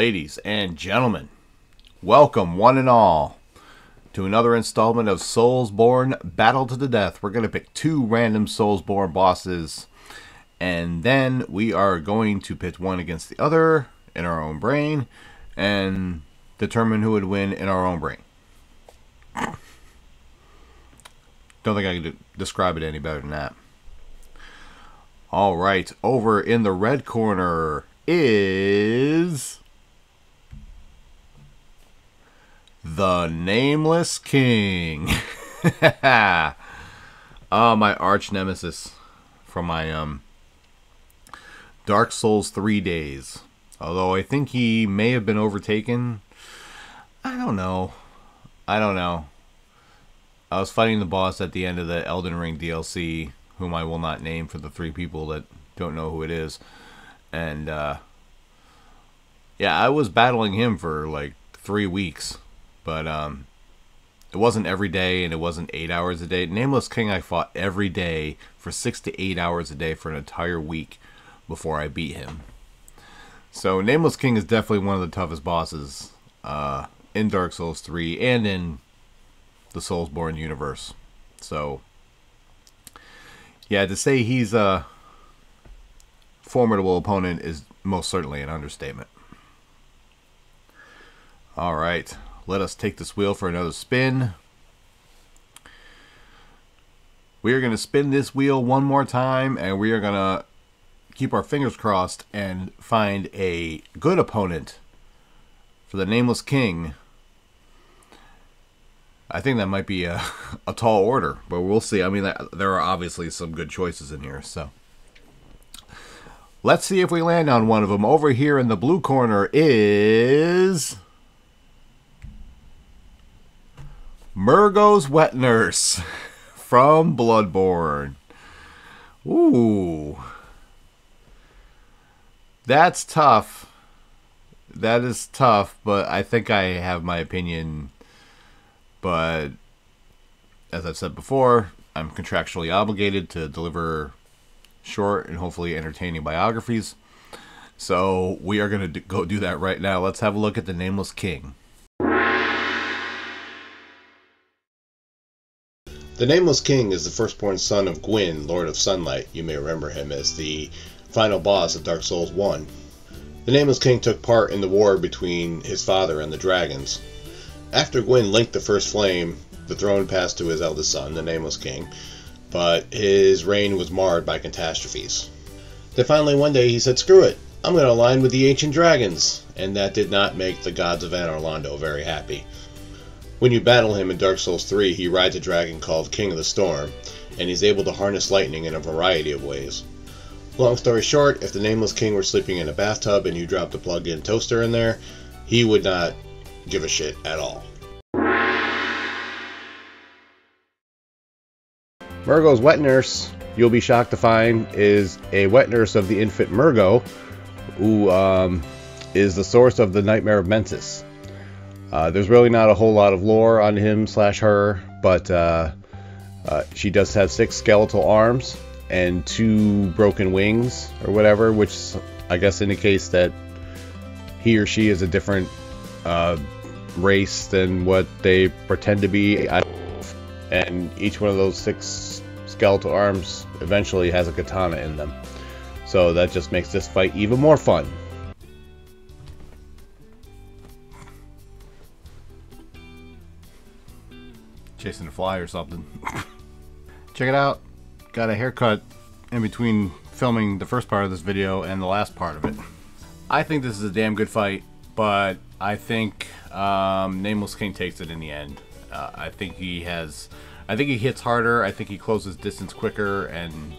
Ladies and gentlemen, welcome one and all to another installment of SoulsBorne Battle to the Death. We're going to pick two random SoulsBorne bosses, and then we are going to pit one against the other in our own brain and determine who would win in our own brain. Don't think I can describe it any better than that. Alright, over in the red corner is the Nameless King. Oh, my arch nemesis from my Dark Souls 3 days. Although I think he may have been overtaken. I don't know. I was fighting the boss at the end of the Elden Ring DLC, whom I will not name for the three people that don't know who it is. And, yeah, I was battling him for like 3 weeks. But, it wasn't every day, and it wasn't 8 hours a day. Nameless King I fought every day for 6 to 8 hours a day for an entire week before I beat him. So, Nameless King is definitely one of the toughest bosses, in Dark Souls 3 and in the SoulsBorne universe. So, yeah, to say he's a formidable opponent is most certainly an understatement. Alright, let us take this wheel for another spin. We are going to spin this wheel one more time, and we are going to keep our fingers crossed and find a good opponent for the Nameless King. I think that might be a tall order, but we'll see. I mean, there are obviously some good choices in here, so let's see if we land on one of them. Over here in the blue corner is Murgo's Wet Nurse from Bloodborne. Ooh, that's tough. That is tough, but I think I have my opinion. But, as I've said before, I'm contractually obligated to deliver short and hopefully entertaining biographies. So, we are going to go do that right now. Let's have a look at the Nameless King. The Nameless King is the firstborn son of Gwyn, Lord of Sunlight. You may remember him as the final boss of Dark Souls 1. The Nameless King took part in the war between his father and the dragons. After Gwyn linked the first flame, the throne passed to his eldest son, the Nameless King, but his reign was marred by catastrophes. Then finally one day he said, "Screw it, I'm going to align with the ancient dragons," and that did not make the gods of Anor Londo very happy. When you battle him in Dark Souls 3, he rides a dragon called King of the Storm, and he's able to harness lightning in a variety of ways. Long story short, if the Nameless King were sleeping in a bathtub and you dropped a plug-in toaster in there, he would not give a shit at all. Murgo's Wet Nurse, you'll be shocked to find, is a wet nurse of the infant Murgo, who is the source of the Nightmare of Mensis. There's really not a whole lot of lore on him / her, but she does have 6 skeletal arms and 2 broken wings or whatever, which I guess indicates that he or she is a different race than what they pretend to be. And each one of those 6 skeletal arms eventually has a katana in them. So that just makes this fight even more fun. Chasing a fly or something. Check it out. Got a haircut in between filming the first part of this video and the last part of it. I think this is a damn good fight, but I think Nameless King takes it in the end. I think he hits harder. I think he closes distance quicker, and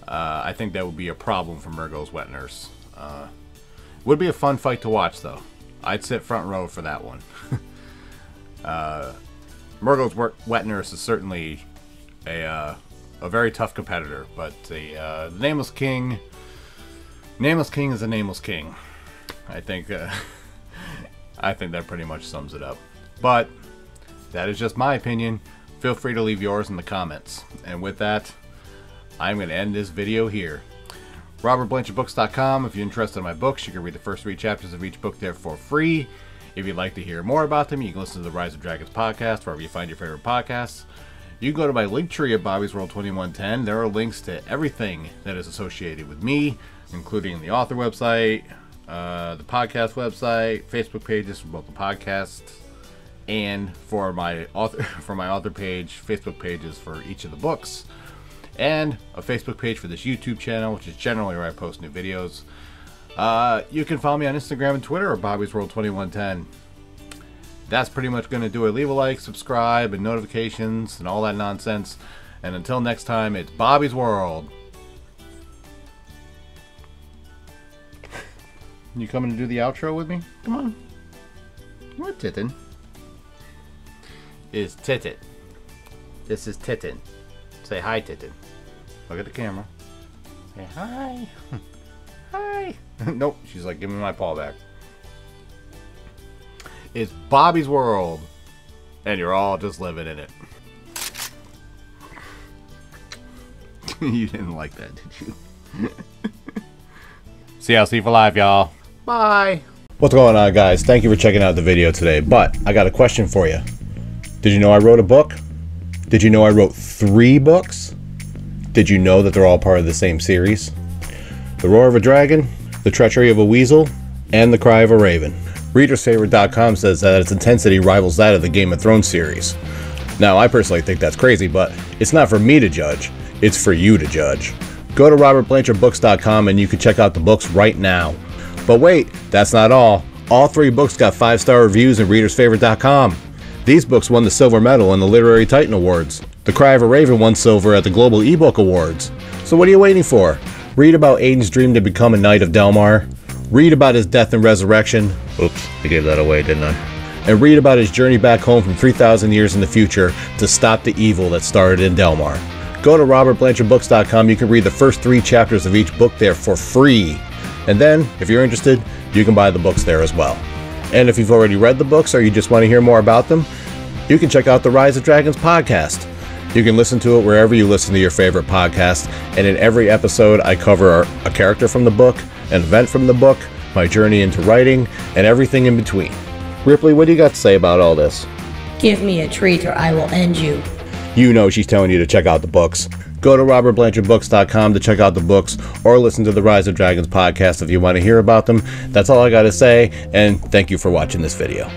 I think that would be a problem for Murgo's Wet Nurse. Would be a fun fight to watch, though. I'd sit front row for that one. Murgo's Wet Nurse is certainly a very tough competitor, but the Nameless King is a Nameless King. I think I think that pretty much sums it up. But that is just my opinion. Feel free to leave yours in the comments. And with that, I'm going to end this video here. RobertBlanchardBooks.com. If you're interested in my books, you can read the first 3 chapters of each book there for free. If you'd like to hear more about them, you can listen to the Rise of Dragons podcast, wherever you find your favorite podcasts. You can go to my link tree at Bobby's World 2110. There are links to everything that is associated with me, including the author website, the podcast website, Facebook pages for both the podcasts, and for my author page, Facebook pages for each of the books, and a Facebook page for this YouTube channel, which is generally where I post new videos. You can follow me on Instagram and Twitter at Bobby's World 2110. That's pretty much going to do it. Leave a like, subscribe, and notifications, and all that nonsense. And until next time, it's Bobby's World. You coming to do the outro with me? Come on. What, Titin? Is Titin. This is Titin. Say hi, Titin. Look at the camera. Say hi. Hi. Nope. She's like, give me my paw back. It's Bobby's World, and you're all just living in it. You didn't like that, did you? See you for life, y'all. Bye. What's going on, guys? Thank you for checking out the video today, but I got a question for you. Did you know I wrote a book? Did you know I wrote 3 books? Did you know that they're all part of the same series? The Roar of a Dragon, The Treachery of a Weasel, and The Cry of a Raven. ReadersFavorite.com says that its intensity rivals that of the Game of Thrones series. Now, I personally think that's crazy, but it's not for me to judge, it's for you to judge. Go to RobertBlanchardBooks.com and you can check out the books right now. But wait, that's not all. All 3 books got 5-star reviews in ReadersFavorite.com. These books won the silver medal in the Literary Titan Awards. The Cry of a Raven won silver at the Global eBook Awards. So what are you waiting for? Read about Aiden's dream to become a Knight of Delmar. Read about his death and resurrection. Oops, I gave that away, didn't I? And read about his journey back home from 3,000 years in the future to stop the evil that started in Delmar. Go to RobertBlanchardBooks.com. You can read the first 3 chapters of each book there for free. And then, if you're interested, you can buy the books there as well. And if you've already read the books or you just want to hear more about them, you can check out the Rise of Dragons podcast. You can listen to it wherever you listen to your favorite podcast. And in every episode, I cover a character from the book, an event from the book, my journey into writing, and everything in between. Ripley, what do you got to say about all this? Give me a treat or I will end you. You know she's telling you to check out the books. Go to RobertBlanchardBooks.com to check out the books or listen to the Rise of Dragons podcast if you want to hear about them. That's all I got to say, and thank you for watching this video.